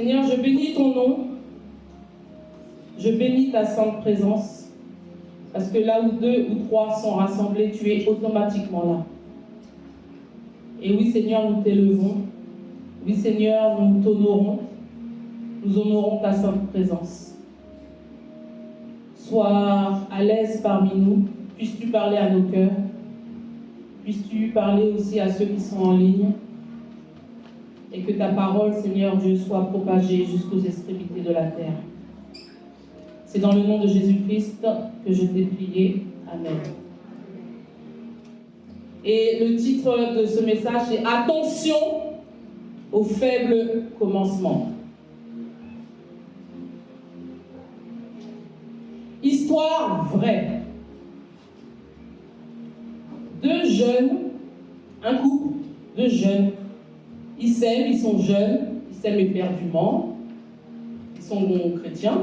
Seigneur, je bénis ton nom. Je bénis ta sainte présence. Parce que là où 2 ou 3 sont rassemblés, tu es automatiquement là. Et oui, Seigneur, nous t'élevons. Oui, Seigneur, nous t'honorons. Nous honorons ta sainte présence. Sois à l'aise parmi nous. Puisses-tu parler à nos cœurs. Puisses-tu parler aussi à ceux qui sont en ligne. Et que ta parole, Seigneur Dieu, soit propagée jusqu'aux extrémités de la terre. C'est dans le nom de Jésus-Christ que je t'ai prié. Amen. Et le titre de ce message est « Attention aux faibles commencements ». Histoire vraie. 2 jeunes, un couple de jeunes, ils s'aiment, ils sont jeunes, ils s'aiment éperdument, ils sont bons chrétiens.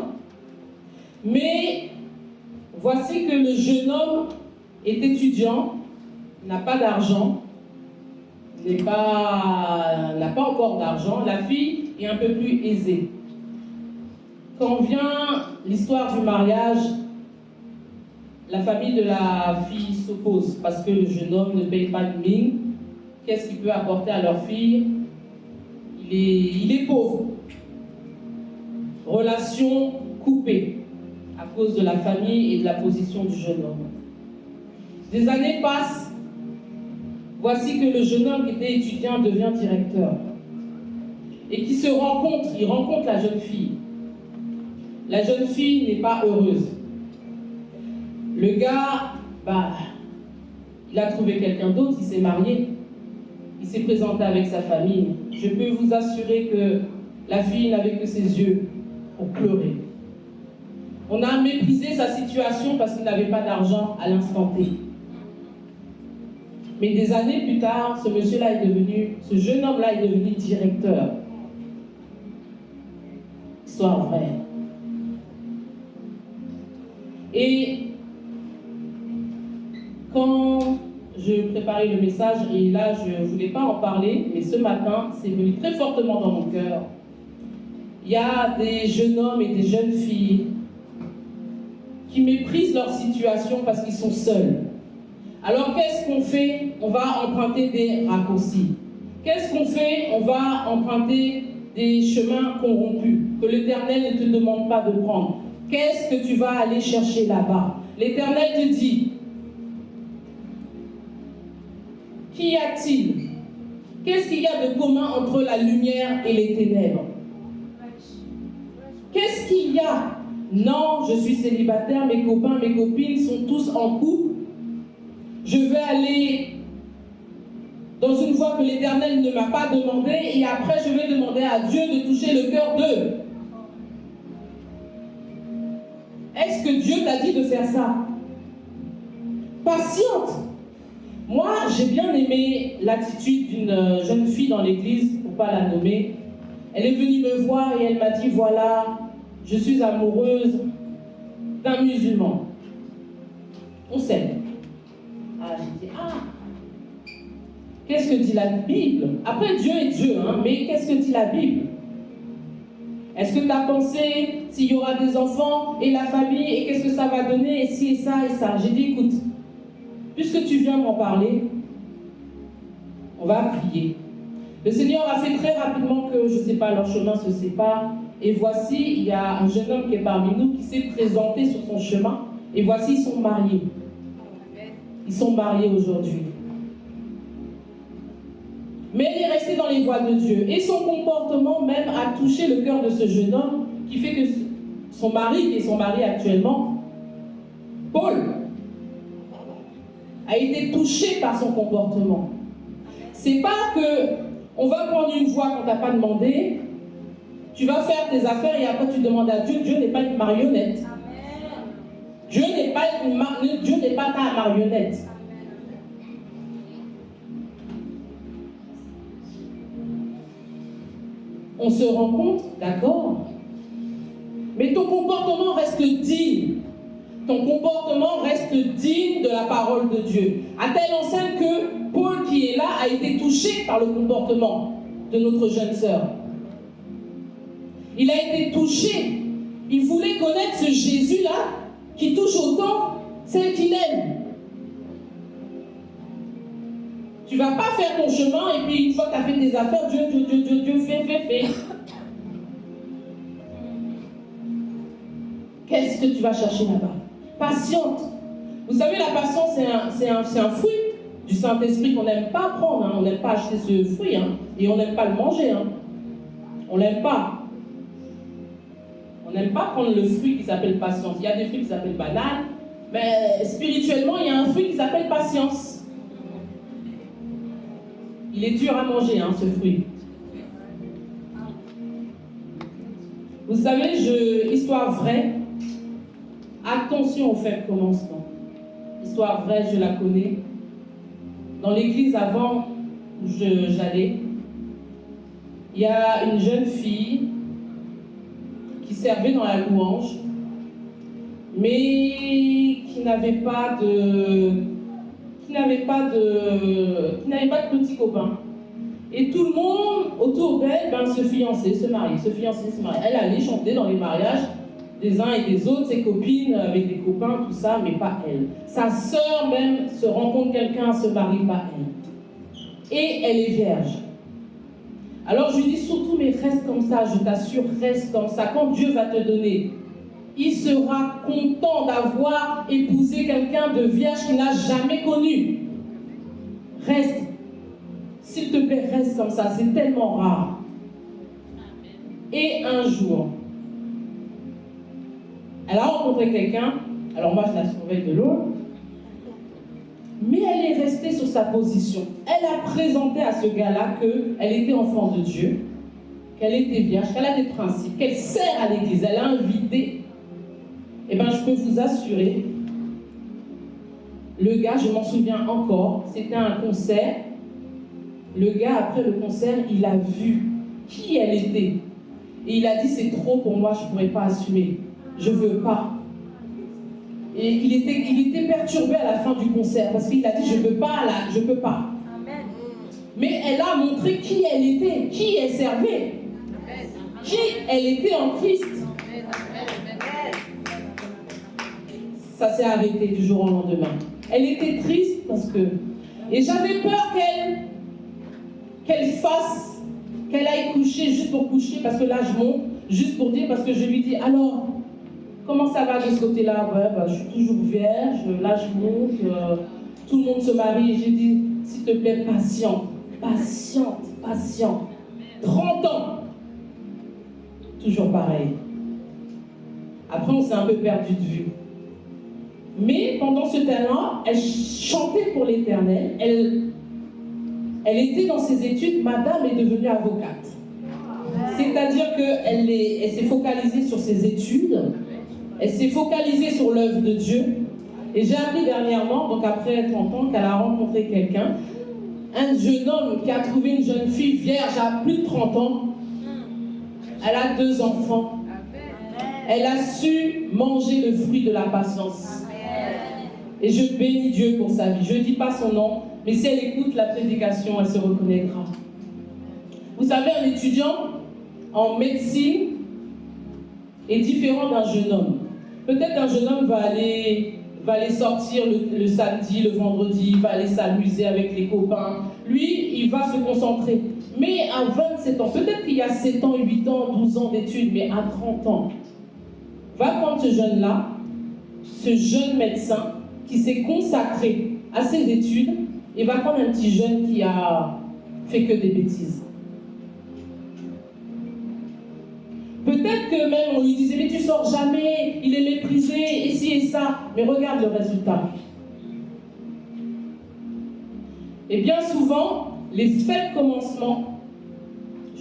Mais voici que le jeune homme est étudiant, n'a pas d'argent, n'a pas encore d'argent. La fille est un peu plus aisée. Quand vient l'histoire du mariage, la famille de la fille s'oppose parce que le jeune homme ne paye pas de mine. Qu'est-ce qu'il peut apporter à leur fille? Il est pauvre. Relation coupée à cause de la famille et de la position du jeune homme. Des années passent. Voici que le jeune homme qui était étudiant devient directeur. Et qui se rencontre, il rencontre la jeune fille. La jeune fille n'est pas heureuse. Le gars, il a trouvé quelqu'un d'autre, il s'est marié. Il s'est présenté avec sa famille. Je peux vous assurer que la fille n'avait que ses yeux pour pleurer. On a méprisé sa situation parce qu'il n'avait pas d'argent à l'instant T. Mais des années plus tard, ce jeune homme-là est devenu directeur. Histoire vraie. Et quand je préparais le message, et là je ne voulais pas en parler, mais ce matin, c'est venu très fortement dans mon cœur. Il y a des jeunes hommes et des jeunes filles qui méprisent leur situation parce qu'ils sont seuls. Alors qu'est-ce qu'on fait? On va emprunter des raccourcis. Qu'est-ce qu'on fait? On va emprunter des chemins corrompus que l'Éternel ne te demande pas de prendre. Qu'est-ce que tu vas aller chercher là-bas? L'Éternel te dit, qu'y a-t-il? Qu'est-ce qu'il y a de commun entre la lumière et les ténèbres? Qu'est-ce qu'il y a? Non, je suis célibataire, mes copains, mes copines sont tous en couple. Je vais aller dans une voie que l'Éternel ne m'a pas demandé et après je vais demander à Dieu de toucher le cœur d'eux. Est-ce que Dieu t'a dit de faire ça? Patiente. Moi, j'ai bien aimé l'attitude d'une jeune fille dans l'église, pour ne pas la nommer. Elle est venue me voir et elle m'a dit, voilà, je suis amoureuse d'un musulman. On s'aime. Ah, j'ai dit, qu'est-ce que dit la Bible? Après, Dieu est Dieu, hein, mais qu'est-ce que dit la Bible? Est-ce que tu as pensé s'il y aura des enfants et la famille et qu'est-ce que ça va donner et ci et ça et ça? J'ai dit, écoute, puisque tu viens m'en parler, on va prier. Le Seigneur a fait très rapidement que, je ne sais pas, leur chemin se sépare. Et voici, il y a un jeune homme qui est parmi nous qui s'est présenté sur son chemin. Et voici, ils sont mariés. Ils sont mariés aujourd'hui. Mais elle est restée dans les voies de Dieu. Et son comportement même a touché le cœur de ce jeune homme qui fait que son mari, qui est son mari actuellement, Paul, a été touché par son comportement. C'est pas que on va prendre une voie qu'on t'a pas demandé, tu vas faire tes affaires et après tu demandes à Dieu. Dieu n'est pas une marionnette. Dieu n'est pas ta marionnette. On se rencontre, d'accord, mais ton comportement reste digne. Ton comportement reste digne de la parole de Dieu. À telle enseigne que Paul qui est là a été touché par le comportement de notre jeune sœur. Il a été touché. Il voulait connaître ce Jésus-là qui touche autant celle qu'il aime. Tu ne vas pas faire ton chemin et puis une fois que tu as fait tes affaires, Dieu, fais. Qu'est-ce que tu vas chercher là-bas? Patiente. Vous savez, la patience, c'est un fruit du Saint-Esprit qu'on n'aime pas prendre. Hein. On n'aime pas acheter ce fruit. Hein. Et on n'aime pas le manger. Hein. On n'aime pas. On n'aime pas prendre le fruit qui s'appelle patience. Il y a des fruits qui s'appellent banane. Mais spirituellement, il y a un fruit qui s'appelle patience. Il est dur à manger, hein, ce fruit. Vous savez, histoire vraie, attention au faible commencement. Histoire vraie, je la connais. Dans l'église avant où j'allais, il y a une jeune fille qui servait dans la louange, mais qui n'avait pas de petits copains. Et tout le monde autour d'elle se fiançait, se mariait. Elle allait chanter dans les mariages des uns et des autres, ses copines avec des copains, tout ça, mais pas elle. Sa sœur même se rencontre quelqu'un, se marie, pas elle. Et elle est vierge. Alors je lui dis surtout, mais reste comme ça, je t'assure, reste comme ça. Quand Dieu va te donner, il sera content d'avoir épousé quelqu'un de vierge qu'il n'a jamais connu. Reste. S'il te plaît, reste comme ça, c'est tellement rare. Et un jour, elle a rencontré quelqu'un, alors moi je la surveille de loin, mais elle est restée sur sa position. Elle a présenté à ce gars-là qu'elle était enfant de Dieu, qu'elle était vierge, qu'elle a des principes, qu'elle sert à l'église, elle a invité. Eh bien, je peux vous assurer, le gars, je m'en souviens encore, c'était un concert. Le gars, après le concert, il a vu qui elle était. Et il a dit, c'est trop pour moi, je ne pourrais pas assumer. Je ne veux pas. Et il était perturbé à la fin du concert parce qu'il a dit, je ne peux pas, là, je ne peux pas. Amen. Mais elle a montré qui elle était, qui elle servait, qui elle était en Christ. Ça s'est arrêté du jour au lendemain. Elle était triste parce que... Et j'avais peur qu'elle aille coucher juste pour coucher, parce que là je monte, juste pour dire, parce que je lui dis, alors, comment ça va de ce côté-là? Ouais, je suis toujours vierge, là je monte, tout le monde se marie, et j'ai dit, s'il te plaît, patiente. 30 ans. Toujours pareil. Après, on s'est un peu perdu de vue. Mais pendant ce temps-là, elle chantait pour l'Éternel, elle était dans ses études, madame est devenue avocate. C'est-à-dire qu'elle s'est focalisée sur ses études, elle s'est focalisée sur l'œuvre de Dieu. Et j'ai appris dernièrement, donc après 30 ans, qu'elle a rencontré quelqu'un, un jeune homme qui a trouvé une jeune fille vierge à plus de 30 ans. Elle a 2 enfants. Elle a su manger le fruit de la patience. Et je bénis Dieu pour sa vie. Je ne dis pas son nom, mais si elle écoute la prédication, elle se reconnaîtra. Vous savez, un étudiant en médecine est différent d'un jeune homme. Peut-être qu'un jeune homme va aller sortir le samedi, le vendredi, il va aller s'amuser avec les copains. Lui, il va se concentrer. Mais à 27 ans, peut-être qu'il y a 7 ans, 8 ans, 12 ans d'études, mais à 30 ans, va prendre ce jeune-là, ce jeune médecin qui s'est consacré à ses études, et va prendre un petit jeune qui a fait que des bêtises. Peut-être que même on lui disait, mais tu sors jamais, il est méprisé, et ci et ça. Mais regarde le résultat. Et bien souvent, les faibles commencements,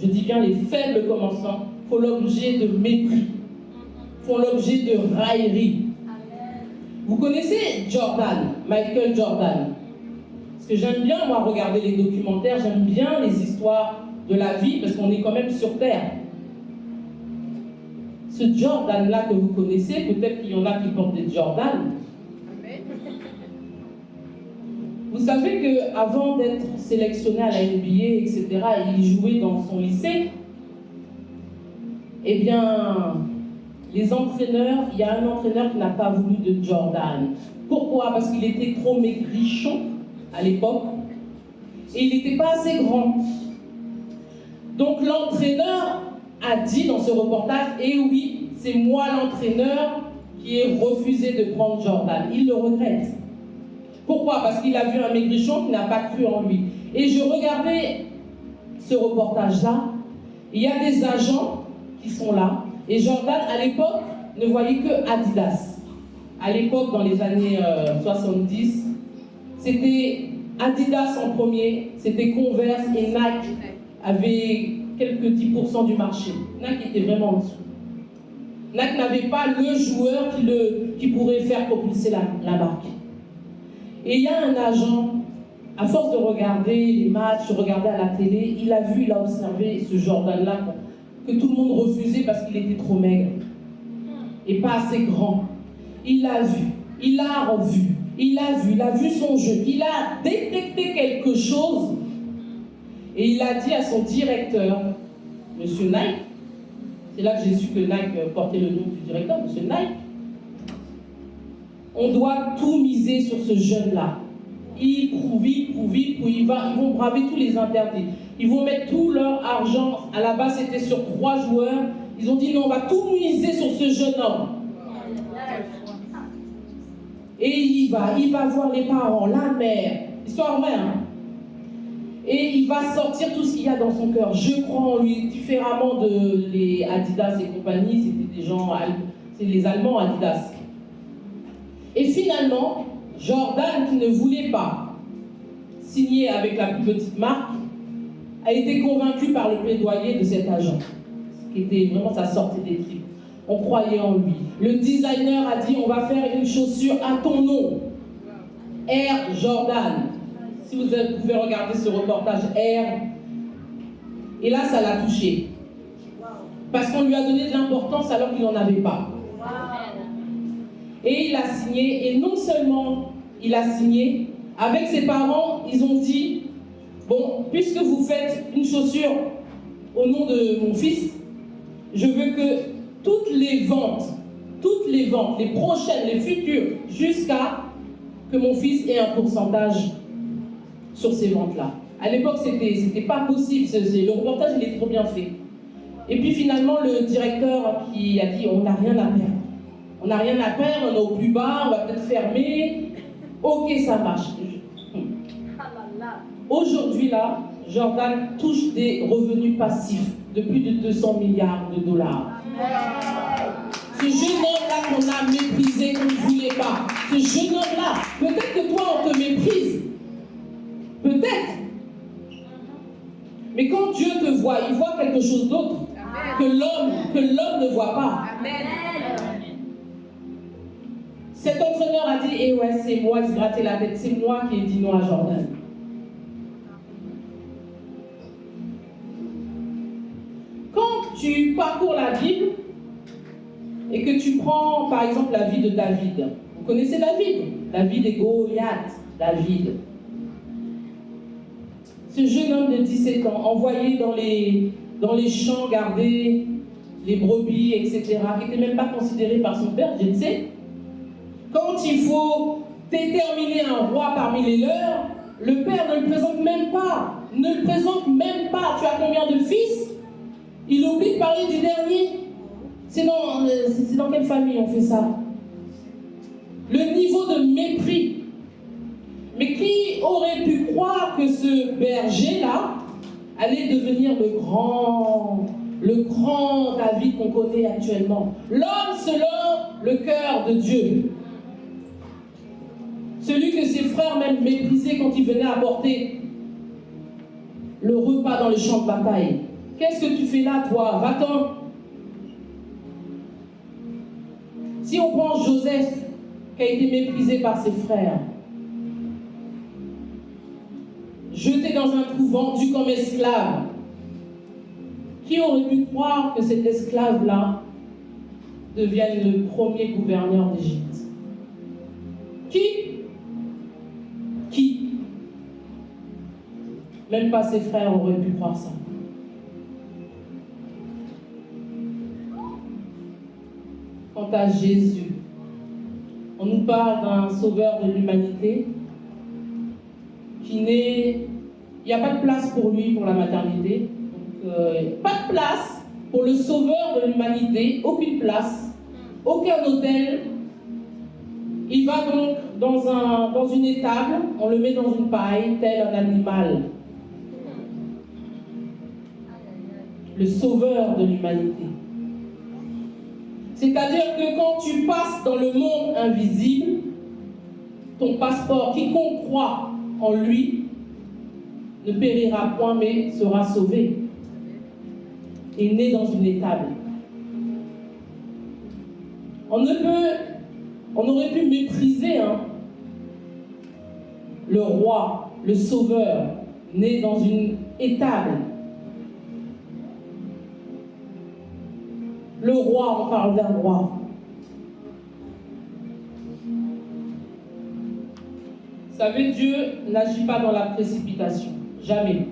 je dis bien les faibles commencements, font l'objet de mépris, font l'objet de raillerie. Vous connaissez Michael Jordan? Parce que j'aime bien, moi, regarder les documentaires, j'aime bien les histoires de la vie, parce qu'on est quand même sur Terre. Ce Jordan-là que vous connaissez, peut-être qu'il y en a qui portent des Jordan. Vous savez qu'avant d'être sélectionné à la NBA, etc., il jouait dans son lycée. Eh bien, les entraîneurs, il y a un entraîneur qui n'a pas voulu de Jordan. Pourquoi? Parce qu'il était trop maigrichon à l'époque et il n'était pas assez grand. Donc l'entraîneur a dit dans ce reportage, eh oui, c'est moi l'entraîneur qui ai refusé de prendre Jordan. Il le regrette. Pourquoi? Parce qu'il a vu un maigrichon qui n'a pas cru en lui. Et je regardais ce reportage-là, il y a des agents qui sont là. Et Jordan, à l'époque, ne voyait que Adidas. À l'époque, dans les années 70, c'était Adidas en premier, c'était Converse et Nike avaient quelques 10% du marché. Nike était vraiment en dessous. Nike n'avait pas le joueur qui pourrait faire propulser la marque. Et il y a un agent, à force de regarder les matchs, de regarder à la télé, il a observé ce Jordan-là que tout le monde refusait parce qu'il était trop maigre et pas assez grand. Il a vu, il a revu, il a vu son jeu, il a détecté quelque chose et il a dit à son directeur, Monsieur Nike, c'est là que j'ai su que Nike portait le nom du directeur, Monsieur Nike, on doit tout miser sur ce jeune-là. Ils vont braver tous les interdits. Ils vont mettre tout leur argent. À la base, c'était sur 3 joueurs. Ils ont dit non, on va tout miser sur ce jeune homme. Et il va voir les parents, la mère. Histoire vraie, hein? Et il va sortir tout ce qu'il y a dans son cœur. Je crois en lui, différemment de les Adidas et compagnie. C'était des gens, c'est les Allemands Adidas. Et finalement, Jordan, qui ne voulait pas signer avec la plus petite marque, a été convaincu par le plaidoyer de cet agent, ce qui était vraiment, ça sortait des tripes. On croyait en lui. Le designer a dit, on va faire une chaussure à ton nom, Air Jordan. Si vous pouvez regarder ce reportage, Air. Et là, ça l'a touché. Parce qu'on lui a donné de l'importance alors qu'il n'en avait pas. Et il a signé, et non seulement il a signé, avec ses parents, ils ont dit, bon, puisque vous faites une chaussure au nom de mon fils, je veux que toutes les ventes, les prochaines, les futures, jusqu'à que mon fils ait un pourcentage sur ces ventes-là. À l'époque, c'était pas possible, le reportage, il est trop bien fait. Et puis finalement, le directeur qui a dit, on n'a rien à perdre. On n'a rien à perdre, on est au plus bas, on va peut-être fermer. Ok, ça marche. Aujourd'hui, là, Jordan touche des revenus passifs de plus de 200 milliards de dollars. Ce jeune homme-là qu'on a méprisé, qu'on ne voulait pas. Ce jeune homme-là, peut-être que toi, on te méprise. Peut-être. Mais quand Dieu te voit, il voit quelque chose d'autre que l'homme ne voit pas. Amen. Cet entraîneur a dit, eh ouais, c'est moi, il se grattait la tête, c'est moi qui ai dit non à Jordan. Quand tu parcours la Bible et que tu prends par exemple la vie de David, vous connaissez David et Goliath, David. Ce jeune homme de 17 ans, envoyé dans les champs, garder les brebis, etc., qui n'était même pas considéré par son père, je ne sais. Quand il faut déterminer un roi parmi les leurs, le père ne le présente même pas. Ne le présente même pas. Tu as combien de fils? Il oublie de parler du dernier. C'est dans quelle famille on fait ça? Le niveau de mépris. Mais qui aurait pu croire que ce berger-là allait devenir le grand David qu'on connaît actuellement? L'homme selon le cœur de Dieu. Celui que ses frères même méprisaient quand il venait apporter le repas dans les champs de bataille. Qu'est-ce que tu fais là, toi? Va-t'en. Si on prend Joseph, qui a été méprisé par ses frères, jeté dans un trou, vendu comme esclave, qui aurait pu croire que cet esclave-là devienne le premier gouverneur d'Égypte? Qui? Même pas ses frères auraient pu croire ça. quant à Jésus. On nous parle d'un sauveur de l'humanité qui n'est... Il n'y a pas de place pour lui pour la maternité. Donc, pas de place pour le sauveur de l'humanité, aucune place, aucun hôtel. Il va donc dans une étable, on le met dans une paille, tel un animal. Le sauveur de l'humanité. C'est-à-dire que quand tu passes dans le monde invisible, ton passeport, quiconque croit en lui, ne périra point mais sera sauvé. Et né dans une étable. On aurait pu mépriser le roi, le sauveur, né dans une étable. Le roi, on parle d'un roi. Vous savez, Dieu n'agit pas dans la précipitation. Jamais.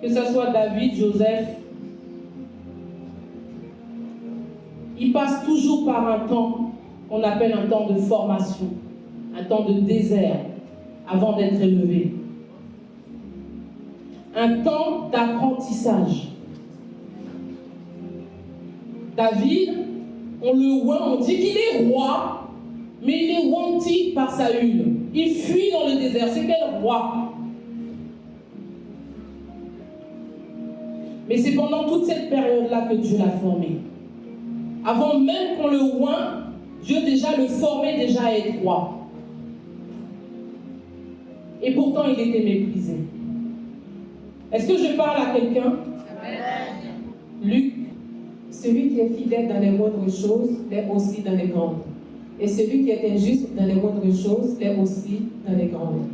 Que ce soit David, Joseph, il passe toujours par un temps qu'on appelle un temps de formation, un temps de désert, avant d'être élevé. Un temps d'apprentissage. David, on le voit, on dit qu'il est roi, mais il est wanted par Saül. Il fuit dans le désert. C'est quel roi? Mais c'est pendant toute cette période-là que Dieu l'a formé. Avant même qu'on le oint, Dieu déjà le formait déjà à être roi. Et pourtant, il était méprisé. Est-ce que je parle à quelqu'un? Luc. Celui qui est fidèle dans les moindres choses l'est aussi dans les grandes. Et celui qui est injuste dans les moindres choses l'est aussi dans les grandes.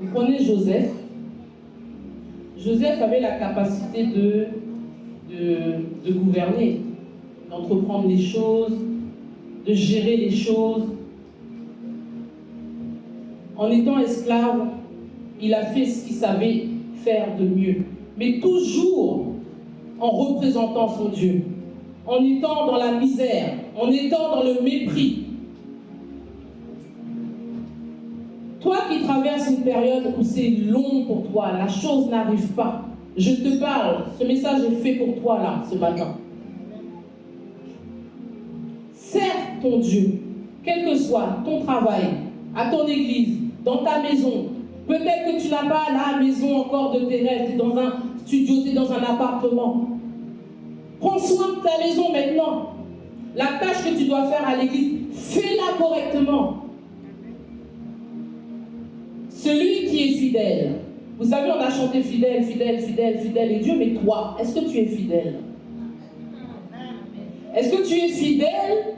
Vous prenez Joseph. Joseph avait la capacité de gouverner, d'entreprendre les choses, de gérer les choses. En étant esclave, il a fait ce qu'il savait faire de mieux. Mais toujours en représentant son Dieu, en étant dans la misère, en étant dans le mépris. Toi qui traverses une période où c'est long pour toi, la chose n'arrive pas, je te parle, ce message est fait pour toi là, ce matin. Sers ton Dieu, quel que soit ton travail, à ton église, dans ta maison. Peut-être que tu n'as pas la maison encore de tes rêves, tu es dans un studio, tu es dans un appartement. Prends soin de ta maison maintenant. La tâche que tu dois faire à l'église, fais-la correctement. Celui qui est fidèle. Vous savez, on a chanté fidèle, fidèle, fidèle, fidèle et Dieu, mais toi, est-ce que tu es fidèle? Est-ce que tu es fidèle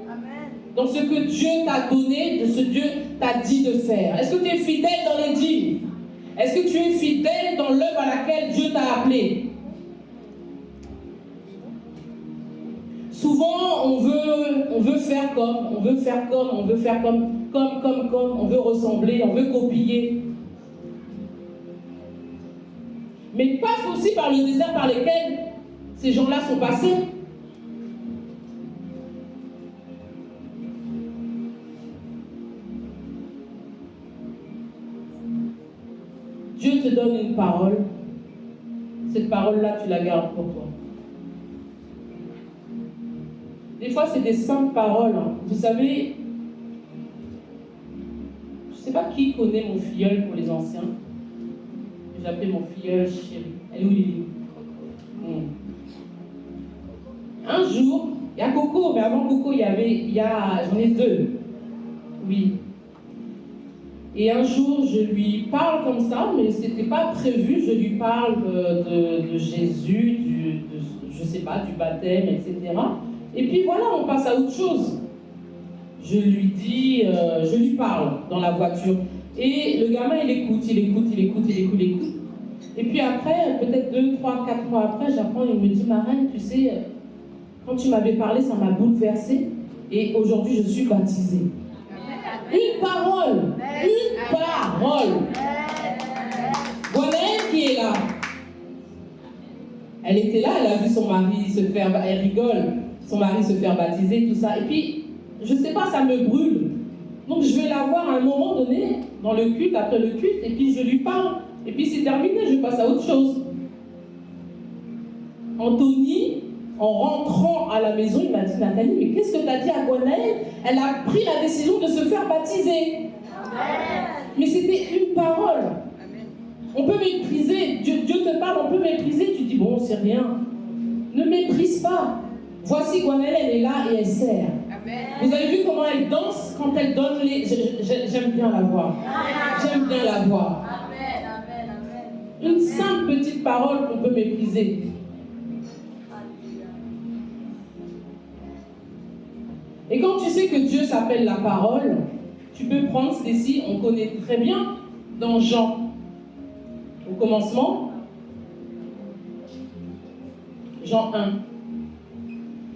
dans ce que Dieu t'a donné, de ce que Dieu t'a dit de faire? Est-ce que tu es fidèle dans les dîmes? Est-ce que tu es fidèle dans l'œuvre à laquelle Dieu t'a appelé? Souvent, on veut faire comme, on veut faire comme, on veut ressembler, on veut copier. Mais passe aussi par le désert par lequel ces gens-là sont passés. Dieu te donne une parole. Cette parole-là, tu la gardes pour toi. Des fois, c'est des simples paroles. Vous savez, je ne sais pas qui connaît mon filleul pour les anciens. J'appelais mon filleul chéri. Elle est où, Lily? Un jour, il y a Coco, mais avant Coco, j'en ai deux. Oui. Et un jour, je lui parle comme ça, mais ce n'était pas prévu. Je lui parle de Jésus, je ne sais pas, du baptême, etc. Et puis voilà, on passe à autre chose. Je lui parle dans la voiture. Et le gamin, il écoute. Et puis après, peut-être 2, 3, 4 mois après, j'apprends, il me dit, Marraine, tu sais, quand tu m'avais parlé, ça m'a bouleversée. Et aujourd'hui, je suis baptisée. Une parole. Une parole. Voilà elle qui est là. Elle était là, elle a vu son mari se faire, elle rigole. son mari se faire baptiser, tout ça. Et puis, je ne sais pas, ça me brûle. Donc je vais la voir à un moment donné, dans le culte, après le culte, et puis je lui parle. Et puis c'est terminé, je passe à autre chose. Anthony, en rentrant à la maison, il m'a dit, Nathalie, mais qu'est-ce que tu as dit à Gwenaëlle? Elle a pris la décision de se faire baptiser. Amen. Mais c'était une parole. Amen. On peut mépriser, Dieu te parle, on peut mépriser, tu dis, bon, c'est rien. Ne méprise pas. Voici Gwenaëlle, elle est là et elle sert. Amen. Vous avez vu comment elle danse quand elle donne les... J'aime bien la voir. J'aime bien la voir. Amen, amen, amen. Une simple petite parole qu'on peut mépriser. Et quand tu sais que Dieu s'appelle la parole, tu peux prendre ceci, on connaît très bien dans Jean. Au commencement, Jean 1.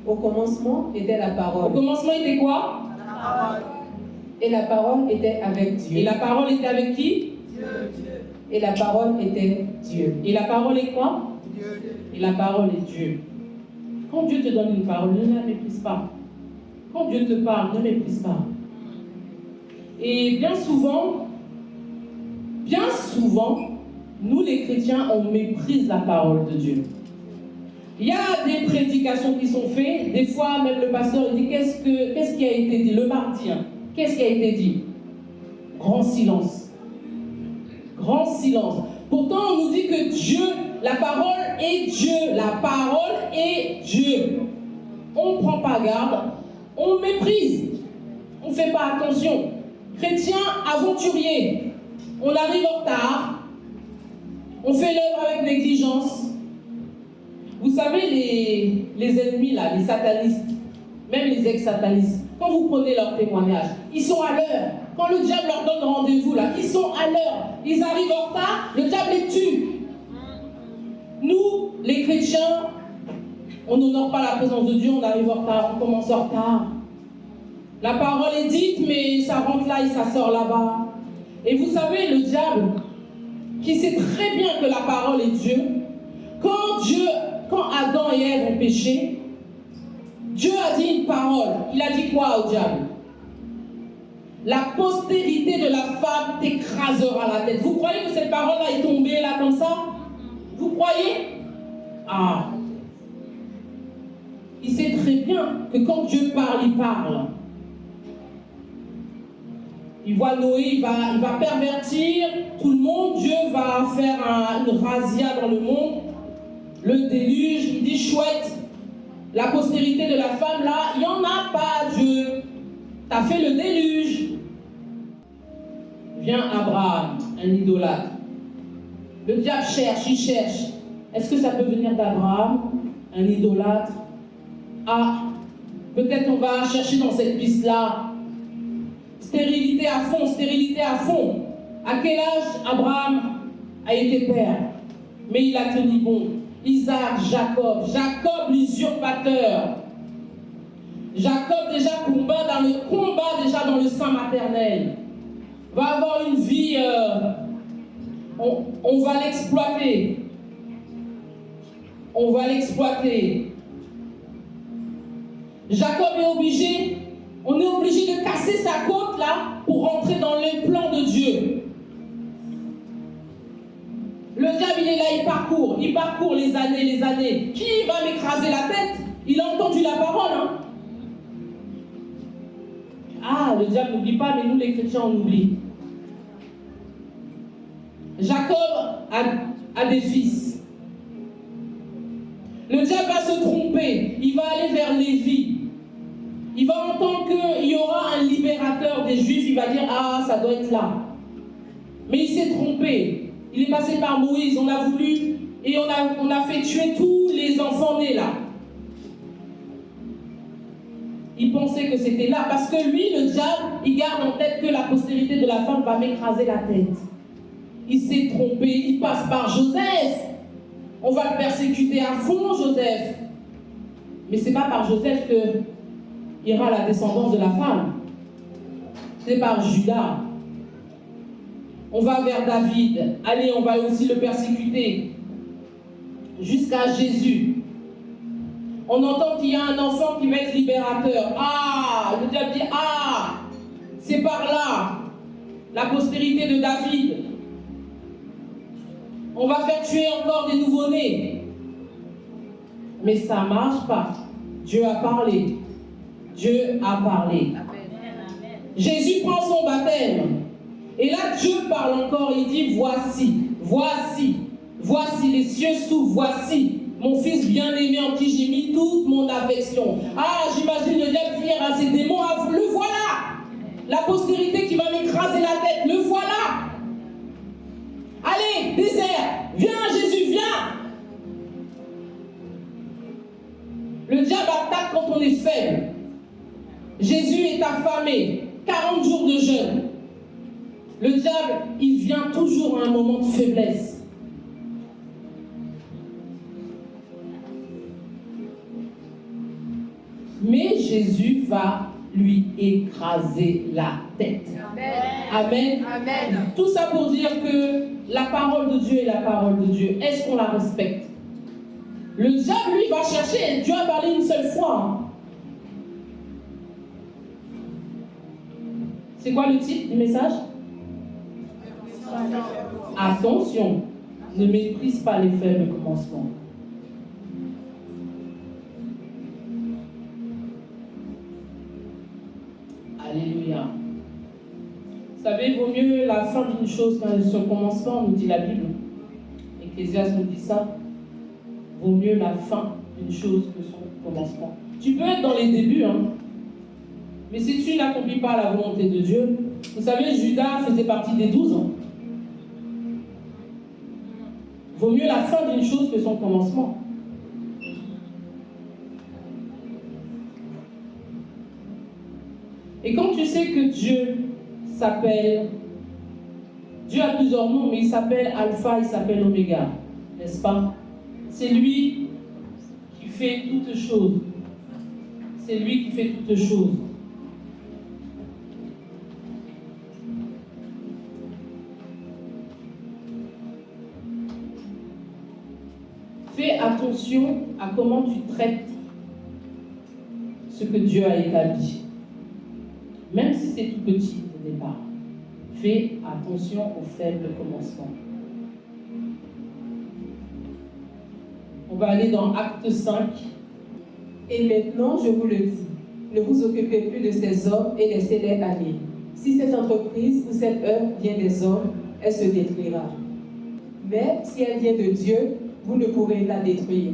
Au commencement était la parole. Au commencement était quoi? La parole. Et la parole était avec Dieu. Et la parole était avec qui? Dieu. Et la parole était Dieu. Et la parole est quoi? Dieu. Et la parole est Dieu. Quand Dieu te donne une parole, ne la méprise pas. Quand Dieu te parle, ne méprise pas. Et bien souvent, nous les chrétiens, on méprise la parole de Dieu. Il y a des prédications qui sont faites, des fois même le pasteur il dit qu'est-ce qui a été dit le mardi, hein? Qu'est-ce qui a été dit? Grand silence. Grand silence. Pourtant on nous dit que Dieu, la parole est Dieu, la parole est Dieu. On ne prend pas garde, on méprise, on ne fait pas attention. Chrétiens aventuriers, on arrive en retard, on fait l'œuvre avec négligence. Vous savez, les ennemis, là, les satanistes, même les ex-satanistes, quand vous prenez leur témoignage, ils sont à l'heure. Quand le diable leur donne rendez-vous, là, ils sont à l'heure. Ils arrivent en retard, le diable les tue. Nous, les chrétiens, on n'honore pas la présence de Dieu, on arrive en retard, on commence en retard. La parole est dite, mais ça rentre là et ça sort là-bas. Et vous savez, le diable, qui sait très bien que la parole est Dieu, quand Adam et Ève ont péché, Dieu a dit une parole. Il a dit quoi au diable? La postérité de la femme t'écrasera la tête. Vous croyez que cette parole-là est tombée là comme ça? Vous croyez? Ah. Il sait très bien que quand Dieu parle, il parle. Il voit Noé, il va pervertir tout le monde. Dieu va faire une razzia dans le monde. Le déluge, il dit chouette. La postérité de la femme là, il n'y en a pas, Dieu. T'as fait le déluge. Vient Abraham, un idolâtre. Le diable cherche, il cherche. Est-ce que ça peut venir d'Abraham, un idolâtre? Ah, peut-être on va chercher dans cette piste-là. Stérilité à fond, stérilité à fond. À quel âge Abraham a été père? Mais il a tenu bon. Isaac, Jacob l'usurpateur. Jacob déjà combat dans le sein maternel. Va avoir une vie, on va l'exploiter. On va l'exploiter. Jacob on est obligé de casser sa côte là pour rentrer dans le plan de Dieu. Le diable, il est là, il parcourt les années. Qui va m'écraser la tête? Il a entendu la parole, hein? Ah, le diable n'oublie pas, mais nous les chrétiens, on oublie. Jacob a des fils. Le diable va se tromper. Il va aller vers Lévi. Il va entendre qu'il y aura un libérateur des Juifs. Il va dire, ah, ça doit être là. Mais il s'est trompé. Il est passé par Moïse. On a voulu et on a fait tuer tous les enfants nés là. Il pensait que c'était là. Parce que lui, le diable, il garde en tête que la postérité de la femme va m'écraser la tête. Il s'est trompé. Il passe par Joseph. On va le persécuter à fond, Joseph. Mais ce n'est pas par Joseph que ira la descendance de la femme. C'est par Judas. On va vers David. Allez, on va aussi le persécuter. Jusqu'à Jésus. On entend qu'il y a un enfant qui va être libérateur. Ah, le diable dit, ah, c'est par là, la postérité de David. On va faire tuer encore des nouveau-nés. Mais ça ne marche pas. Dieu a parlé. Dieu a parlé. Jésus prend son baptême. Et là, Dieu parle encore. Il dit, voici, voici, voici, les cieux s'ouvrent, voici mon fils bien-aimé en qui j'ai mis toute mon affection. Ah, j'imagine le diable dire à ses démons, ah, le voilà. La postérité qui va m'écraser la tête, le voilà. Allez, désert, viens Jésus, viens. Le diable attaque quand on est faible. Jésus est affamé, 40 jours de jeûne. Le diable, il vient toujours à un moment de faiblesse. Mais Jésus va lui écraser la tête. Amen. Amen. Tout ça pour dire que la parole de Dieu est la parole de Dieu. Est-ce qu'on la respecte? Le diable, lui, va chercher. Dieu a parlé une seule fois. C'est quoi le titre du message? Attention, ne méprise pas les faibles commencements. Alléluia. Vous savez, il vaut mieux la fin d'une chose qu'un son commencement, nous dit la Bible. Ecclésiaste nous dit ça. Vaut mieux la fin d'une chose que son commencement. Tu peux être dans les débuts, mais si tu n'accomplis pas la volonté de Dieu, vous savez, Judas faisait partie des 12 ans. Vaut mieux la fin d'une chose que son commencement. Et quand tu sais que Dieu s'appelle, Dieu a plusieurs noms, mais il s'appelle Alpha, il s'appelle Oméga, n'est-ce pas? C'est lui qui fait toutes choses. C'est lui qui fait toutes choses. Fais attention à comment tu traites ce que Dieu a établi. Même si c'est tout petit au départ. Fais attention aux faibles commencements. On va aller dans Acte 5. Et maintenant, je vous le dis, ne vous occupez plus de ces hommes et laissez-les aller. Si cette entreprise ou cette œuvre vient des hommes, elle se détruira. Mais si elle vient de Dieu, vous ne pourrez la détruire.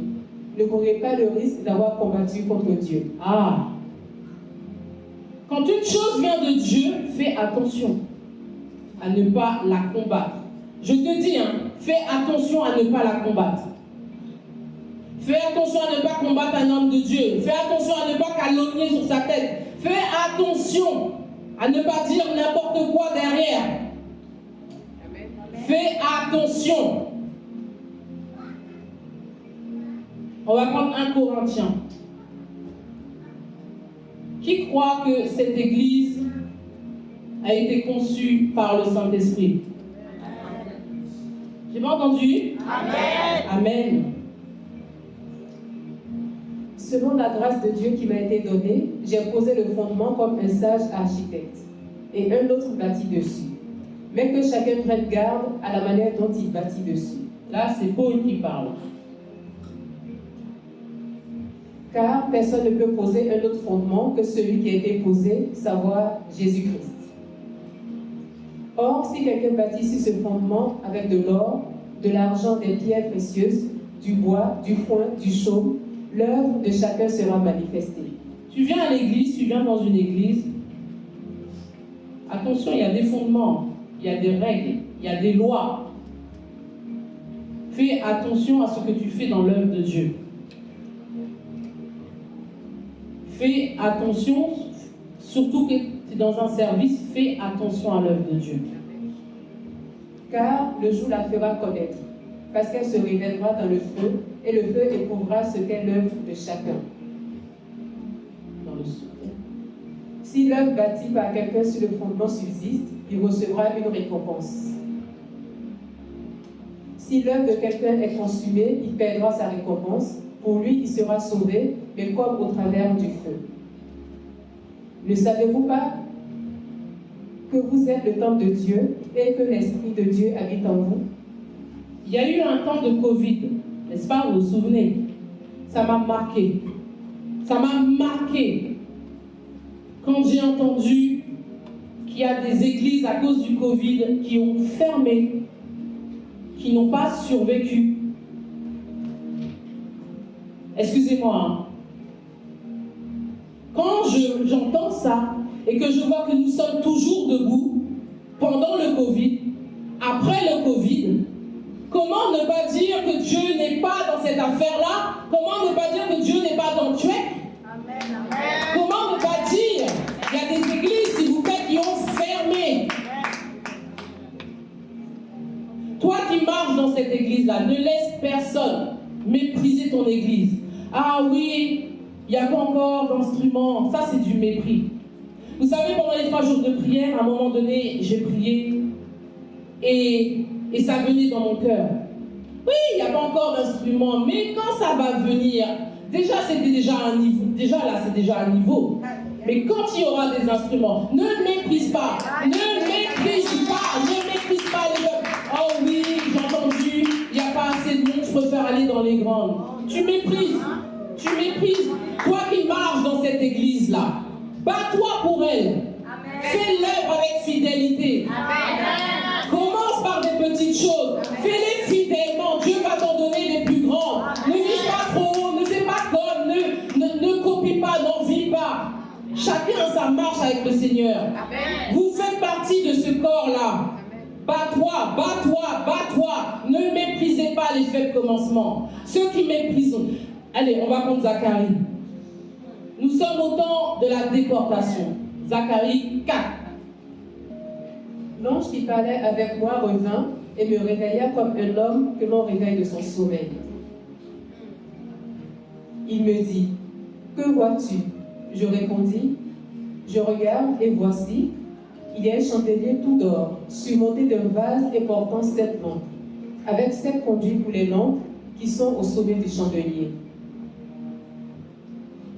Ne courez pas le risque d'avoir combattu contre Dieu. Ah! Quand une chose vient de Dieu, fais attention à ne pas la combattre. Je te dis, fais attention à ne pas la combattre. Fais attention à ne pas combattre un homme de Dieu. Fais attention à ne pas calomnier sur sa tête. Fais attention à ne pas dire n'importe quoi derrière. Fais attention. On va prendre 1 Corinthiens. Qui croit que cette église a été conçue par le Saint-Esprit? J'ai pas entendu? Amen. Amen. Selon la grâce de Dieu qui m'a été donnée, j'ai posé le fondement comme un sage architecte, et un autre bâtit dessus. Mais que chacun prenne garde à la manière dont il bâtit dessus. Là, c'est Paul qui parle. Car personne ne peut poser un autre fondement que celui qui a été posé, savoir Jésus-Christ. Or, si quelqu'un bâtit sur ce fondement avec de l'or, de l'argent, des pierres précieuses, du bois, du foin, du chaume, l'œuvre de chacun sera manifestée. Tu viens à l'église, tu viens dans une église. Attention, il y a des fondements, il y a des règles, il y a des lois. Fais attention à ce que tu fais dans l'œuvre de Dieu. Fais attention, surtout que tu es dans un service, fais attention à l'œuvre de Dieu. Car le jour la fera connaître, parce qu'elle se révélera dans le feu, et le feu éprouvera ce qu'est l'œuvre de chacun. Dans le secret. Si l'œuvre bâtie par quelqu'un sur le fondement subsiste, il recevra une récompense. Si l'œuvre de quelqu'un est consumée, il perdra sa récompense, Pour lui, il sera sauvé, mais comme au travers du feu. Ne savez-vous pas que vous êtes le temple de Dieu et que l'Esprit de Dieu habite en vous? Il y a eu un temps de Covid, n'est-ce pas? Vous vous souvenez? Ça m'a marqué. Ça m'a marqué quand j'ai entendu qu'il y a des églises à cause du Covid qui ont fermé, qui n'ont pas survécu. Excusez-moi. Hein. Quand j'entends ça et que je vois que nous sommes toujours debout pendant le Covid, après le Covid, comment ne pas dire que Dieu n'est pas dans cette affaire-là? Comment ne pas dire que Dieu n'est pas dans le tuec? Comment ne pas dire? Il y a des églises, s'il vous plaît, qui ont fermé. Toi qui marches dans cette église-là, ne laisse personne mépriser ton église. Ah oui, il n'y a pas encore d'instrument. Ça, c'est du mépris. Vous savez, pendant les 3 jours de prière, à un moment donné, j'ai prié et ça venait dans mon cœur. Oui, il n'y a pas encore d'instrument, mais quand ça va venir, déjà, c'était déjà un niveau. Déjà là, c'est déjà un niveau. Mais quand il y aura des instruments, ne méprise pas. Ne méprise pas. Ne méprise pas les hommes. Oh oui, j'ai entendu, il n'y a pas assez de monde, je préfère aller dans les grandes. Tu méprises. Tu méprises. Toi qui marches dans cette église-là, bats-toi pour elle. Fais l'œuvre avec fidélité. Commence par des petites choses. Fais-les fidèlement. Dieu va t'en donner les plus grandes. Ne vis pas trop, ne fais pas comme, ne copie pas, n'en vis pas. Chacun a sa marche avec le Seigneur. Vous faites partie de ce corps-là. Bats-toi, bats-toi, bats-toi. Ne méprisez pas les faibles commencements. Ceux qui méprisent. Allez, on va prendre Zacharie. Nous sommes au temps de la déportation. Zacharie 4. L'ange qui parlait avec moi revint et me réveilla comme un homme que l'on réveille de son sommeil. Il me dit, que vois-tu? Je répondis, je regarde et voici, il y a un chandelier tout d'or, surmonté d'un vase et portant 7 lampes, avec 7 conduits pour les lampes qui sont au sommet du chandelier.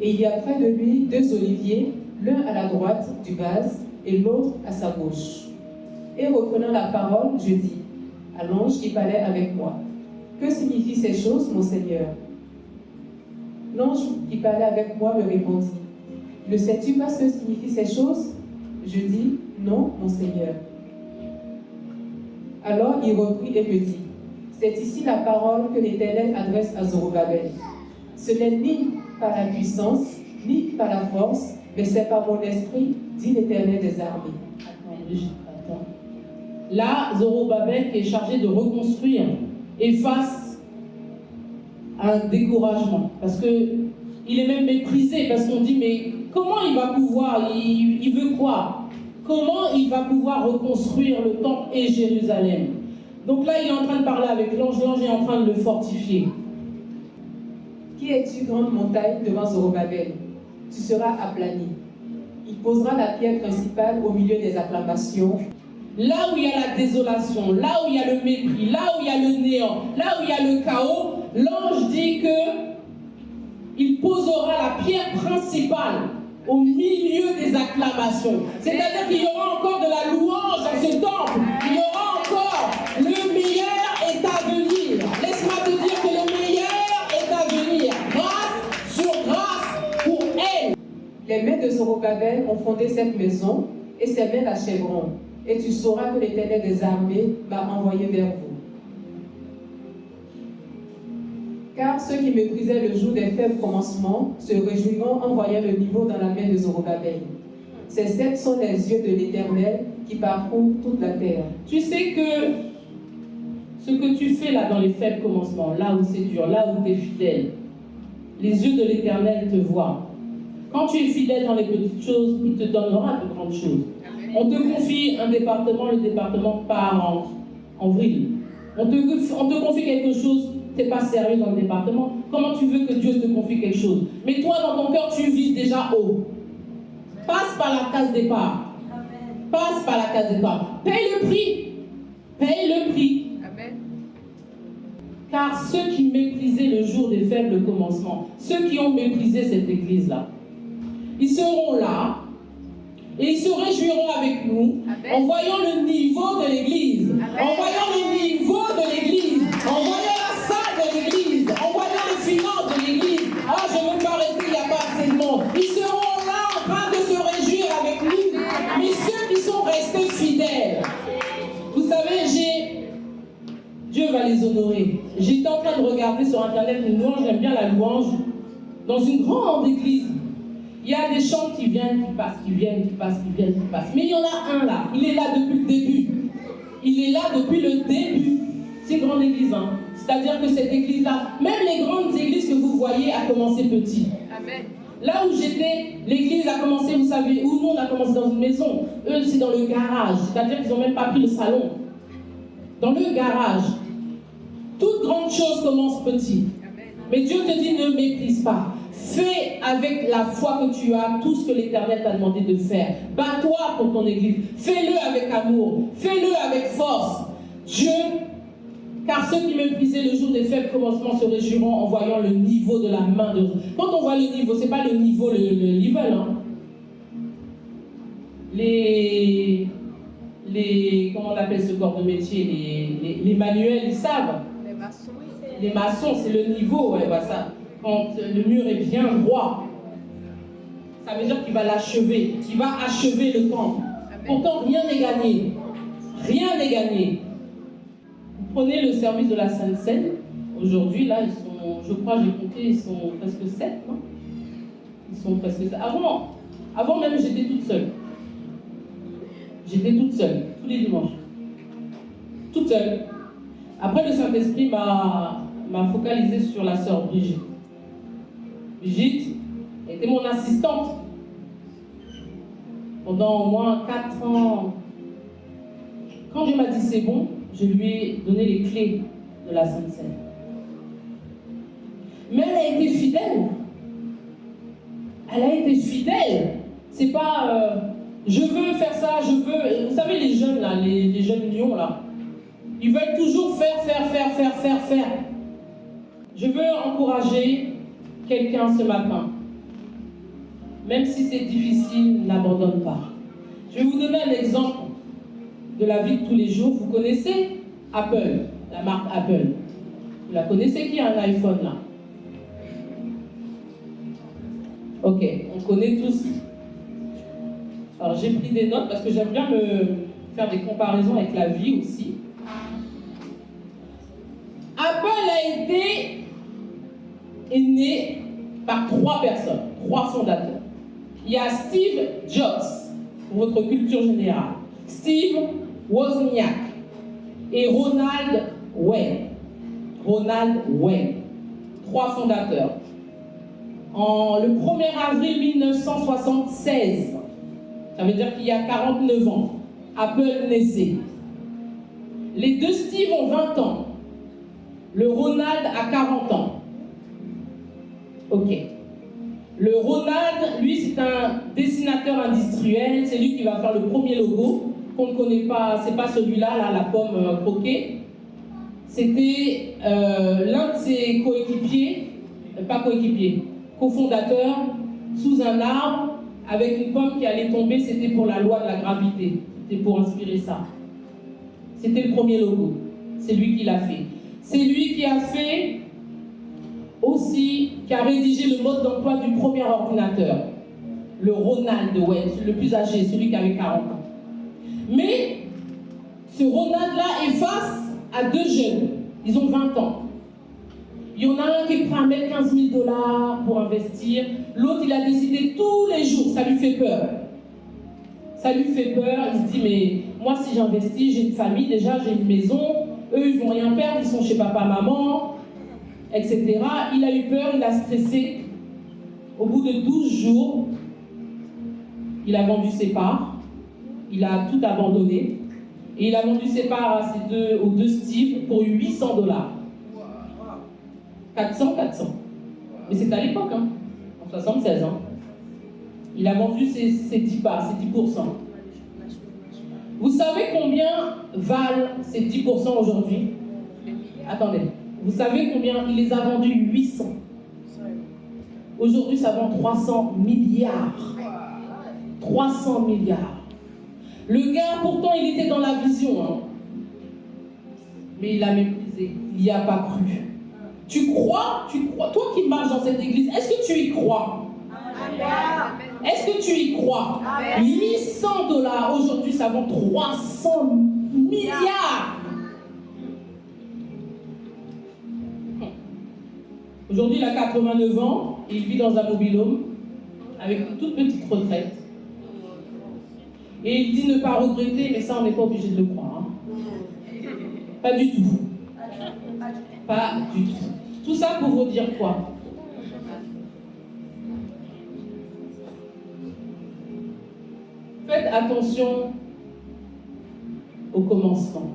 Et il y a près de lui 2 oliviers, l'un à la droite du vase et l'autre à sa gauche. Et reprenant la parole, je dis à l'ange qui parlait avec moi, que signifient ces choses, mon Seigneur? L'ange qui parlait avec moi me répondit, ne sais-tu pas ce que signifient ces choses? Je dis, non, mon Seigneur. Alors il reprit et me dit, c'est ici la parole que l'Éternel adresse à Zorobabel. Ce n'est ni par la puissance, ni par la force, mais c'est par mon esprit, dit l'Éternel des armées. Attends. Là, Zorobabel qui est chargé de reconstruire est face à un découragement. Parce qu'il est même méprisé, parce qu'on dit, mais comment il va pouvoir, il veut quoi? Comment il va pouvoir reconstruire le temple et Jérusalem? Donc là, il est en train de parler avec l'ange, l'ange est en train de le fortifier. Qui es-tu, grande montagne, devant Zorobabel? Tu seras aplani. Il posera la pierre principale au milieu des acclamations. Là où il y a la désolation, là où il y a le mépris, là où il y a le néant, là où il y a le chaos, l'ange dit que il posera la pierre principale au milieu des acclamations. C'est-à-dire qu'il y aura encore de la louange dans ce temple. Il y aura encore le meilleur est à venir. Laisse-moi te dire que le meilleur est à venir. Grâce sur grâce pour elle. Les mains de Zorobabel ont fondé cette maison et ses mains l'achèveront. Et tu sauras que l'Éternel des armées m'a envoyé vers vous. Car ceux qui méprisaient le jour des faibles commencements se réjouiront en voyant le niveau dans la main de Zorobabel. Ces 7 sont les yeux de l'Éternel qui parcourent toute la terre. Tu sais que ce que tu fais là dans les faibles commencements, là où c'est dur, là où tu es fidèle, les yeux de l'Éternel te voient. Quand tu es fidèle dans les petites choses, il te donnera de grandes choses. On te confie un département, le département part en vrille. On te confie quelque chose, tu n'es pas sérieux dans le département. Comment tu veux que Dieu te confie quelque chose? Mais toi, dans ton cœur, tu vises déjà haut. Passe par la case départ. Passe par la case départ. Paye le prix. Paye le prix. Car ceux qui méprisaient le jour des faibles commencements, ceux qui ont méprisé cette église-là, ils seront là et ils se réjouiront avec nous en voyant le niveau de l'église, en voyant le niveau de l'église, en voyant la salle de l'église, en voyant les finances de l'église. Ah, je ne veux pas rester, il n'y a pas assez de monde. Ils seront là en train de se réjouir avec nous. Mais ceux qui sont restés fidèles, vous savez, Dieu va les honorer. J'étais en train de regarder sur internet une louange, j'aime bien la louange, dans une grande église. Il y a des chants qui viennent, qui passent, qui viennent, qui passent, qui viennent, qui passent. Mais il y en a un là, il est là depuis le début. Il est là depuis le début. C'est une grande église, hein. C'est-à-dire que cette église-là, même les grandes églises que vous voyez, a commencé petit. Amen. Là où j'étais, l'église a commencé, vous savez, où nous on a commencé dans une maison. Eux, c'est dans le garage. C'est-à-dire qu'ils n'ont même pas pris le salon. Dans le garage. Toute grande chose commence petit. Mais Dieu te dit, ne méprise pas. Fais avec la foi que tu as tout ce que l'Éternel t'a demandé de faire. Bats-toi pour ton église. Fais-le avec amour. Fais-le avec force. Dieu, car ceux qui méprisaient le jour des faibles commencements se réjouiront en voyant le niveau de la main de... Quand on voit le niveau, c'est pas le niveau, le level, hein. Comment on appelle ce corps de métier, les manuels, ils savent. Les maçons. Les maçons, c'est le niveau, ouais, bah ça. Quand le mur est bien droit, ça veut dire qu'il va l'achever, qu'il va achever le temple. Pourtant, rien n'est gagné. Rien n'est gagné. Vous prenez le service de la Sainte Seine. Aujourd'hui, là, ils sont, je crois, j'ai compté, ils sont presque 7, non? Ils sont presque 7. Avant même, j'étais toute seule. J'étais toute seule, tous les dimanches. Toute seule. Après, le Saint-Esprit m'a focalisé sur la sœur Brigitte. Brigitte était mon assistante pendant au moins 4 ans. Quand Dieu m'a dit c'est bon, je lui ai donné les clés de la Sainte Seine. Mais elle a été fidèle. Elle a été fidèle. C'est pas je veux faire ça, je veux. Vous savez, les jeunes là, les jeunes lions là, ils veulent toujours faire. Je veux encourager quelqu'un ce matin. Même si c'est difficile, n'abandonne pas. Je vais vous donner un exemple de la vie de tous les jours. Vous connaissez Apple, la marque Apple. Vous la connaissez qui a un iPhone là? Ok, on connaît tous. Alors j'ai pris des notes parce que j'aime bien me faire des comparaisons avec la vie aussi. Apple est né par 3 personnes, 3 fondateurs. Il y a Steve Jobs, pour votre culture générale, Steve Wozniak et Ronald Wayne. Ronald Wayne, 3 fondateurs. Le 1er avril 1976, ça veut dire qu'il y a 49 ans, Apple naissait. Les 2 Steve ont 20 ans. Le Ronald a 40 ans. Ok. Le Ronald, lui, c'est un dessinateur industriel. C'est lui qui va faire le premier logo qu'on ne connaît pas. C'est pas celui-là, là, la pomme croquée. C'était l'un de ses coéquipiers, pas coéquipiers, cofondateurs, sous un arbre, avec une pomme qui allait tomber. C'était pour la loi de la gravité. C'était pour inspirer ça. C'était le premier logo. C'est lui qui l'a fait. C'est lui qui a fait aussi, qui a rédigé le mode d'emploi du premier ordinateur. Le Ronald Wayne, le plus âgé, celui qui avait 40 ans. Mais ce Ronald-là est face à 2 jeunes. Ils ont 20 ans. Il y en a un qui est prêt à mettre 15 000 $ pour investir. L'autre, il a décidé tous les jours. Ça lui fait peur. Ça lui fait peur. Il se dit, mais moi, si j'investis, j'ai une famille déjà, j'ai une maison. Eux, ils vont rien perdre. Ils sont chez papa, maman, etc. Il a eu peur, il a stressé. Au bout de 12 jours, il a vendu ses parts. Il a tout abandonné. Et il a vendu ses parts aux 2 Steve pour 800 $. 400. Mais c'est à l'époque, hein, en 76. Hein. Il a vendu ses 10 parts, ses 10%. Vous savez combien valent ces 10% aujourd'hui? Attendez. Vous savez combien il les a vendus? 800. Aujourd'hui, ça vend 300 milliards. 300 milliards. Le gars, pourtant, il était dans la vision. Hein. Mais il a méprisé. Il n'y a pas cru. Tu crois? Toi qui marches dans cette église, est-ce que tu y crois? Est-ce que tu y crois? 800 dollars. Aujourd'hui, ça vend 300 milliards. Aujourd'hui, il a 89 ans et il vit dans un mobil-home avec une toute petite retraite. Et il dit ne pas regretter, mais ça, on n'est pas obligé de le croire. Hein. Pas du tout. Pas du tout. Tout ça pour vous dire quoi? Faites attention au commencement.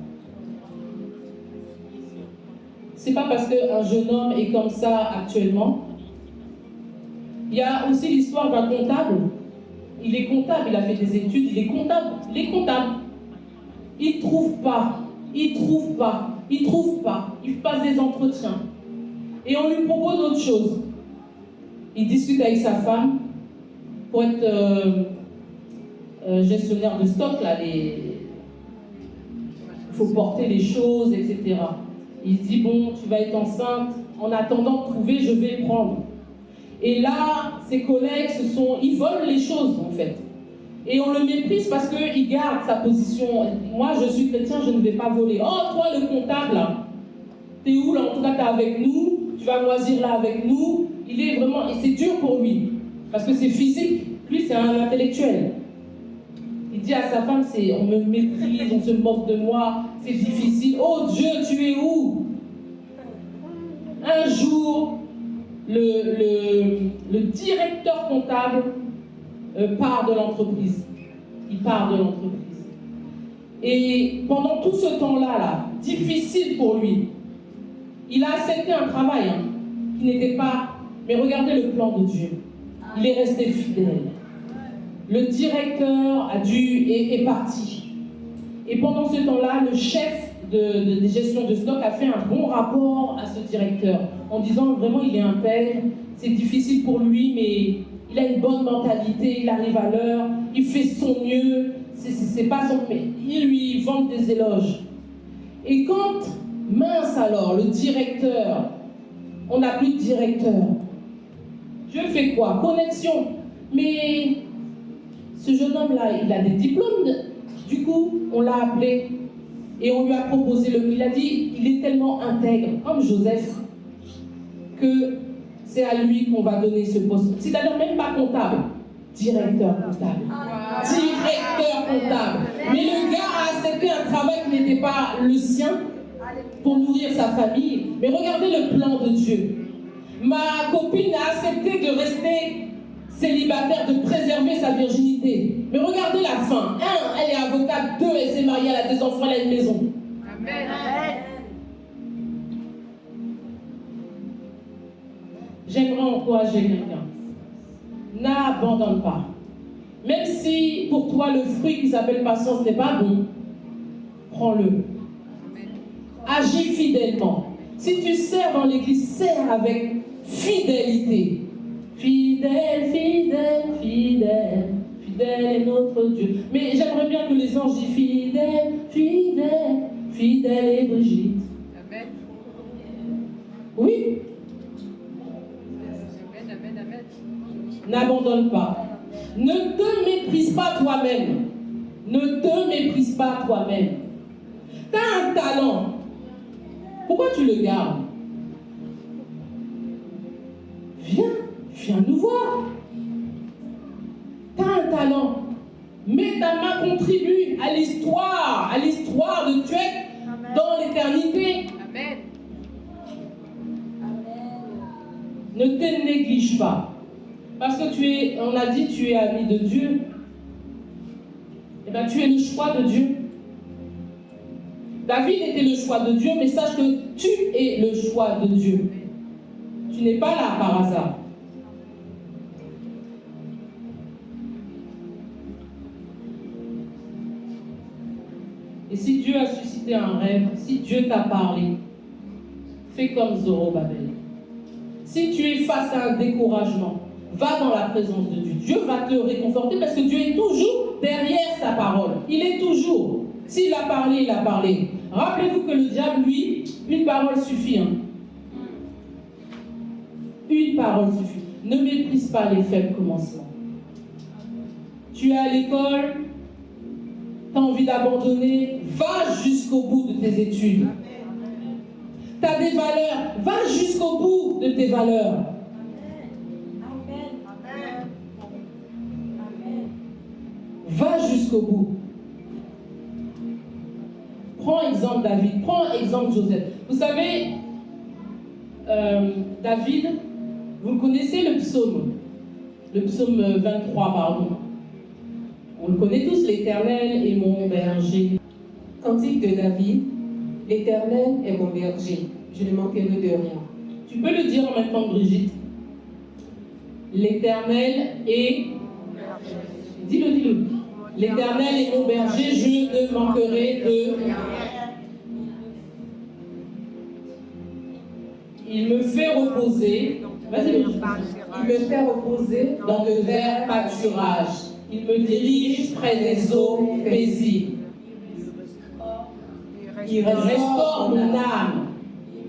C'est pas parce qu'un jeune homme est comme ça actuellement. Il y a aussi l'histoire d'un comptable. Il est comptable, il a fait des études, il est comptable. Il est comptable. Il ne trouve pas. Il passe des entretiens. Et on lui propose autre chose. Il discute avec sa femme pour être gestionnaire de stock, là, il faut porter les choses, etc. Il se dit, bon, tu vas être enceinte, en attendant de trouver, je vais prendre. Et là, ses collègues, ils volent les choses, en fait. Et on le méprise parce qu'il garde sa position. Moi, je suis chrétien, je ne vais pas voler. Oh, toi, le comptable, là, t'es où, là? En tout cas, t'es avec nous, tu vas moisir là avec nous. Il est vraiment... Et c'est dur pour lui, parce que c'est physique. Lui, c'est un intellectuel. Il dit à sa femme, on me méprise, on se moque de moi, c'est difficile. Oh Dieu, tu es où? Un jour, le directeur comptable part de l'entreprise. Il part de l'entreprise. Et pendant tout ce temps-là, difficile pour lui, il a accepté un travail qui n'était pas... Mais regardez le plan de Dieu. Il est resté fidèle. Le directeur est parti. Et pendant ce temps-là, le chef de gestion de stock a fait un bon rapport à ce directeur en disant vraiment il est intègre, c'est difficile pour lui, mais il a une bonne mentalité, il arrive à l'heure, il fait son mieux, c'est pas son... Mais il lui vante des éloges. Et quand, mince alors, le directeur, on n'a plus de directeur, Dieu fait quoi? Connexion. Mais ce jeune homme-là, il a des diplômes. Du coup, on l'a appelé et on lui a proposé il a dit, il est tellement intègre, comme Joseph, que c'est à lui qu'on va donner ce poste. C'est d'ailleurs même pas comptable, directeur comptable. Directeur comptable. Mais le gars a accepté un travail qui n'était pas le sien pour nourrir sa famille. Mais regardez le plan de Dieu. Ma copine a accepté de rester célibataire, de préserver sa virginité. Mais regardez la fin. 1, elle est avocate. 2, elle s'est mariée, elle a des enfants, elle a une maison. Amen. J'aimerais encourager quelqu'un. N'abandonne pas. Même si pour toi le fruit qui s'appelle patience n'est pas bon, prends-le. Agis fidèlement. Si tu sers dans l'église, sers avec fidélité. Fidèle, fidèle, fidèle, fidèle est notre Dieu. Mais j'aimerais bien que les anges disent fidèle, fidèle, fidèle est Brigitte. Amen. Oui. Amen, amen, amen. N'abandonne pas. Ne te méprise pas toi-même. Ne te méprise pas toi-même. Tu as un talent. Pourquoi tu le gardes? Viens nous voir. Tu as un talent. Mets ta main, contribue à l'histoire de Dieu dans l'éternité. Amen. Ne te néglige pas. Parce que on a dit, tu es ami de Dieu. Eh bien, tu es le choix de Dieu. David était le choix de Dieu, mais sache que tu es le choix de Dieu. Tu n'es pas là par hasard. Et si Dieu a suscité un rêve, si Dieu t'a parlé, fais comme Zorobabel. Si tu es face à un découragement, va dans la présence de Dieu. Dieu va te réconforter parce que Dieu est toujours derrière sa parole. Il est toujours. S'il a parlé, il a parlé. Rappelez-vous que le diable, lui, une parole suffit. Hein. Une parole suffit. Ne méprise pas les faibles commencements. Tu es à l'école, tu as envie d'abandonner, va jusqu'au bout de tes études. Tu as des valeurs, va jusqu'au bout de tes valeurs. Va jusqu'au bout. Prends exemple David, prends exemple Joseph. Vous savez, David, vous connaissez le psaume 23, pardon. On le connaît tous, l'Éternel est mon berger. Cantique de David, l'Éternel est mon berger, je ne manquerai de rien. Tu peux le dire en même temps, Brigitte. L'Éternel est... Dis-le. L'Éternel est mon berger, je ne manquerai de rien. Il me fait reposer. Vas-y, Il me fait reposer dans de verts pâturages. Il me dirige près des eaux paisibles. Il restaure mon âme.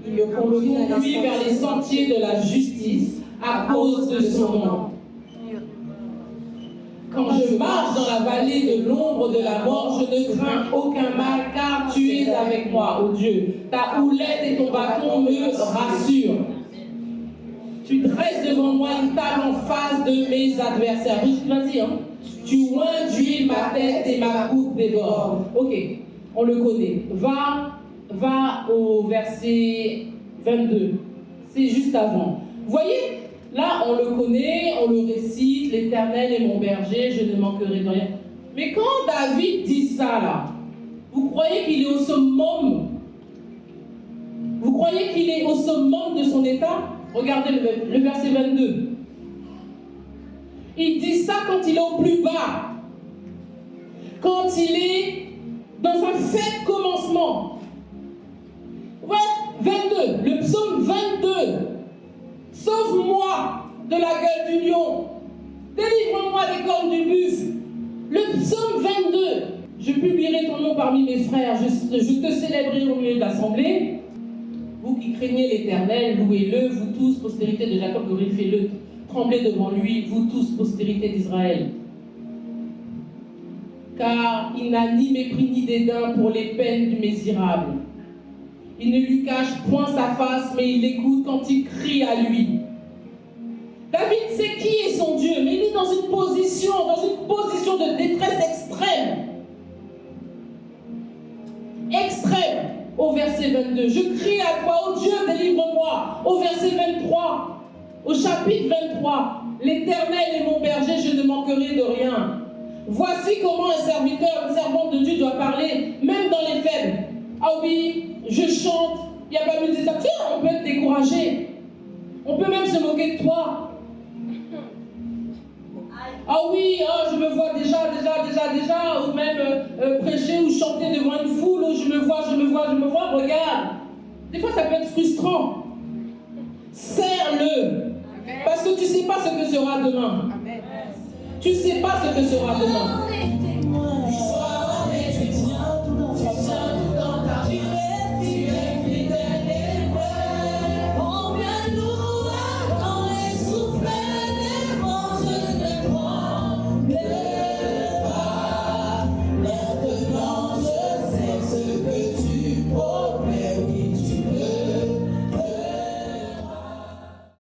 Il me conduit vers les sentiers de la justice à cause de son nom. Quand je marche dans la vallée de l'ombre de la mort, je ne crains aucun mal, car tu es avec moi, ô Dieu. Ta houlette et ton bâton me rassurent. Tu dresses devant moi une table en face de mes adversaires. Vas-y, hein. Tu oins d'huile ma tête et ma coupe déborde. Ok, on le connaît. Va au verset 22. C'est juste avant. Vous voyez, là, on le connaît, on le récite. L'Éternel est mon berger, je ne manquerai de rien. Mais quand David dit ça, là, vous croyez qu'il est au summum? Vous croyez qu'il est au summum de son état? Regardez le verset 22. Il dit ça quand il est au plus bas. Quand il est dans un faible commencement. Ouais, 22. Le psaume 22. Sauve-moi de la gueule du lion. Délivre-moi des cornes du buffle. Le psaume 22. Je publierai ton nom parmi mes frères. Je te célébrerai au milieu de l'assemblée. Vous qui craignez l'Éternel, louez-le, vous tous, postérité de Jacob, glorifiez-le. Tremblez devant lui, vous tous, postérité d'Israël. Car il n'a ni mépris ni dédain pour les peines du misérable. Il ne lui cache point sa face, mais il l'écoute quand il crie à lui. David sait qui est son Dieu, mais il est dans une position de détresse extrême. Extrême. Au verset 22, je crie à toi, ô Dieu, délivre-moi. Au verset 23, au chapitre 23, l'Éternel est mon berger, je ne manquerai de rien. Voici comment un serviteur, une servante de Dieu doit parler, même dans les faibles. Ah oui, je chante, il n'y a pas mieux de ça. Tiens, on peut être découragé. On peut même se moquer de toi. Ah oui, oh, je me vois déjà, ou même prêcher ou chanter devant une foule, où je me vois, regarde. Des fois, ça peut être frustrant. Serre-le. Parce que tu ne sais pas ce que sera demain. Tu ne sais pas ce que sera demain.